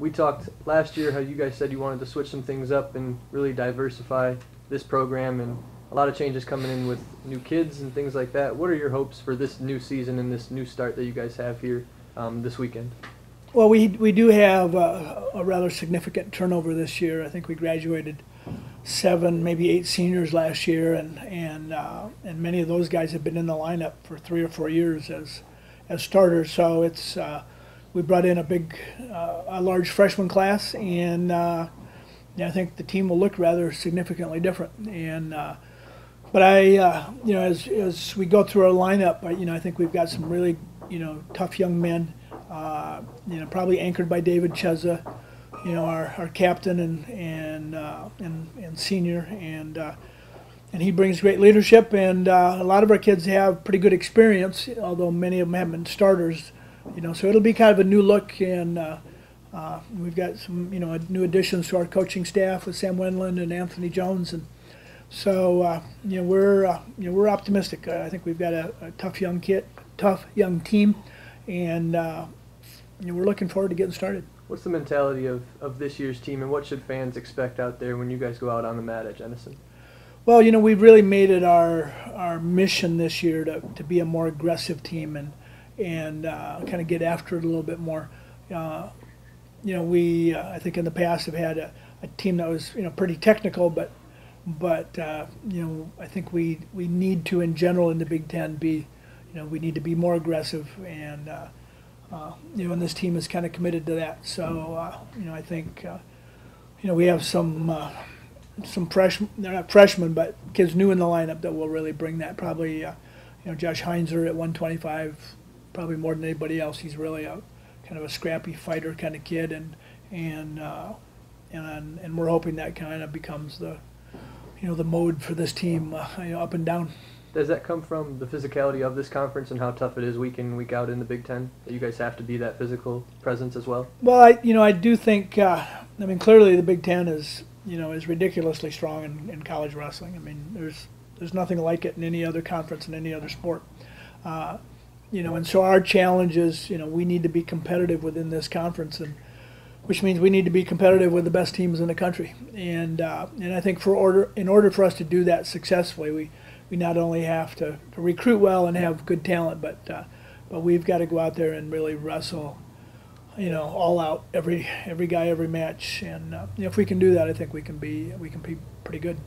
We talked last year how you guys said you wanted to switch some things up and really diversify this program, and a lot of changes coming in with new kids and things like that. What are your hopes for this new season and this new start that you guys have here this weekend? Well, we do have a rather significant turnover this year. I think we graduated 7, maybe 8 seniors last year, and many of those guys have been in the lineup for 3 or 4 years as starters. So it's we brought in a large freshman class, and I think the team will look rather significantly different. And but as we go through our lineup, I think we've got some really tough young men. Probably anchored by David Cheza, our captain and senior, and he brings great leadership. And a lot of our kids have pretty good experience, although many of them haven't been starters. So it'll be kind of a new look, and we've got some new additions to our coaching staff with Sam Wendland and Anthony Jones, and so we're optimistic. I think we've got a tough young team, and we're looking forward to getting started. What's the mentality of this year's team, and what should fans expect out there when you guys go out on the mat at Jenison? Well, we've really made it our mission this year to be a more aggressive team and kind of get after it a little bit more. We I think in the past have had a team that was pretty technical, but I think we need to, in general, in the Big Ten, we need to be more aggressive, and and this team is kind of committed to that. So I think we have some freshmen, they're not freshmen, but kids new in the lineup that will really bring that. Probably Josh Heinzer at 125, probably more than anybody else. He's really a kind of a scrappy fighter kind of kid, and we're hoping that kind of becomes the the mode for this team, up and down. Does that come from the physicality of this conference and how tough it is week in, week out in the Big Ten, that you guys have to be that physical presence as well? Well, I do think, clearly the Big Ten is ridiculously strong in college wrestling. I mean, there's nothing like it in any other conference in any other sport. And so our challenge is, we need to be competitive within this conference, and which means we need to be competitive with the best teams in the country. And I think in order for us to do that successfully, we not only have to recruit well and have good talent, but we've got to go out there and really wrestle, all out every guy, every match. And if we can do that, I think we can be pretty good.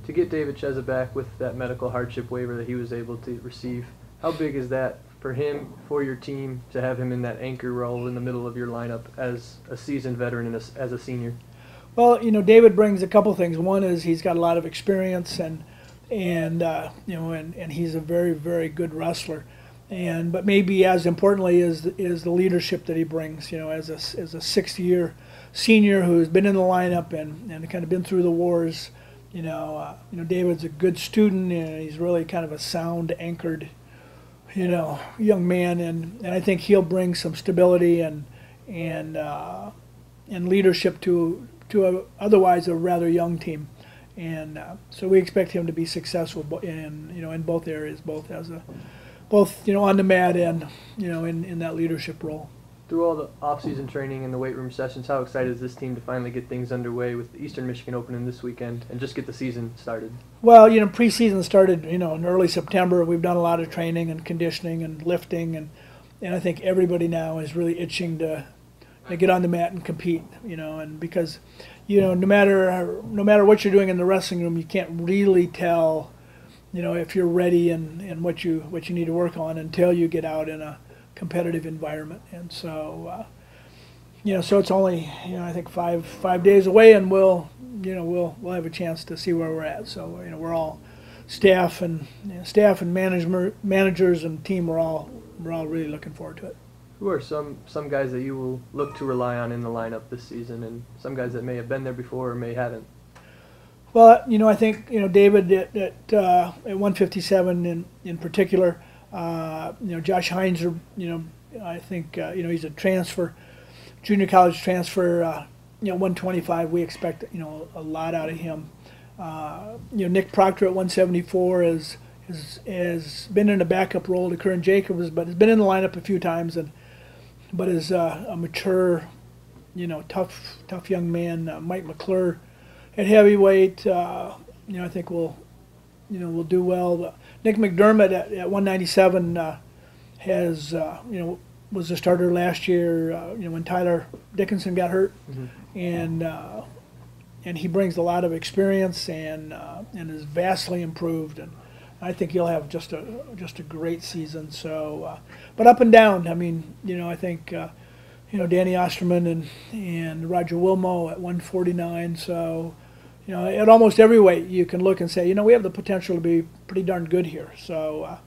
To get David Cheza back with that medical hardship waiver that he was able to receive, how big is that for him, for your team, to have him in that anchor role in the middle of your lineup as a seasoned veteran and as a senior? Well, David brings a couple things. One is he's got a lot of experience, and he's a very, very good wrestler. But maybe as importantly is the leadership that he brings. As a 6th-year senior who's been in the lineup and kind of been through the wars. David's a good student, and he's really kind of a sound anchored young man, and I think he'll bring some stability and leadership to otherwise a rather young team, and so we expect him to be successful in both areas, both on the mat and in that leadership role. Through all the off-season training and the weight room sessions, how excited is this team to finally get things underway with the Eastern Michigan Opening this weekend and just get the season started? Well, preseason started, in early September. We've done a lot of training and conditioning and lifting, and I think everybody now is really itching to get on the mat and compete, and because, no matter what you're doing in the wrestling room, you can't really tell, if you're ready and what you need to work on until you get out in a competitive environment. And so so it's only I think five days away, and we'll have a chance to see where we're at. So we're all staff and managers and team, we're all really looking forward to it. Who are some guys that you will look to rely on in the lineup this season, and some guys that may have been there before or may haven't? Well, I think David at 157 in particular. Josh Heinzer, I think he's a junior college transfer. 125. We expect a lot out of him. Nick Proctor at 174 has been in a backup role to Curran Jacobs, but has been in the lineup a few times, but is a mature tough young man. Mike McClure at heavyweight, I think we'll do well. Nick McDermott at 197 has, was a starter last year, when Tyler Dickinson got hurt. And he brings a lot of experience and is vastly improved, and I think he'll have just a great season. So, but up and down. I mean, I think Danny Osterman and Roger Wilmo at 149. So, at almost every weight you can look and say, we have the potential to be pretty darn good here. So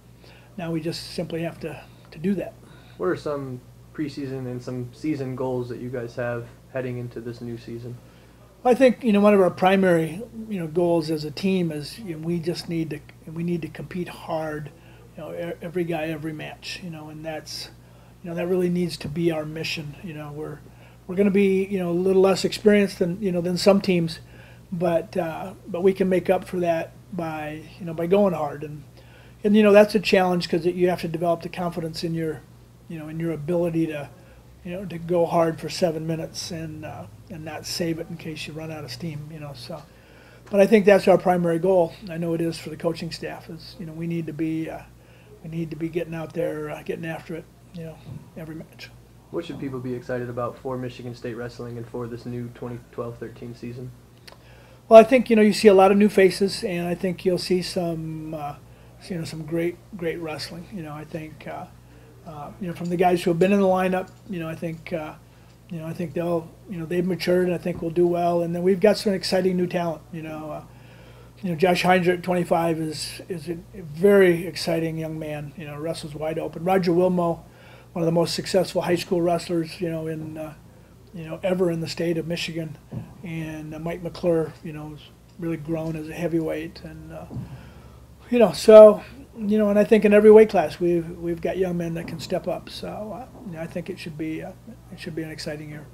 now we just simply have to do that. What are some preseason and some season goals that you guys have heading into this new season? I think one of our primary goals as a team is we need to compete hard, every guy, every match, and that's that really needs to be our mission. We're going to be a little less experienced than some teams, but we can make up for that by going hard, and that's a challenge because you have to develop the confidence in your ability to to go hard for 7 minutes and not save it in case you run out of steam, So, but I think that's our primary goal. I know it is for the coaching staff. Is we need to be getting out there, getting after it, every match. What should people be excited about for Michigan State wrestling and for this new 2012-13 season? Well, I think you see a lot of new faces, and I think you'll see some some great wrestling. I think. From the guys who have been in the lineup, I think they'll, they've matured, and I think we'll do well. And then we've got some exciting new talent. Josh Heinzer at 25 is a very exciting young man. Wrestles wide open. Roger Wilmo, one of the most successful high school wrestlers, ever in the state of Michigan, and Mike McClure, has really grown as a heavyweight, and so. And I think in every weight class we've got young men that can step up. So I think it should be an exciting year.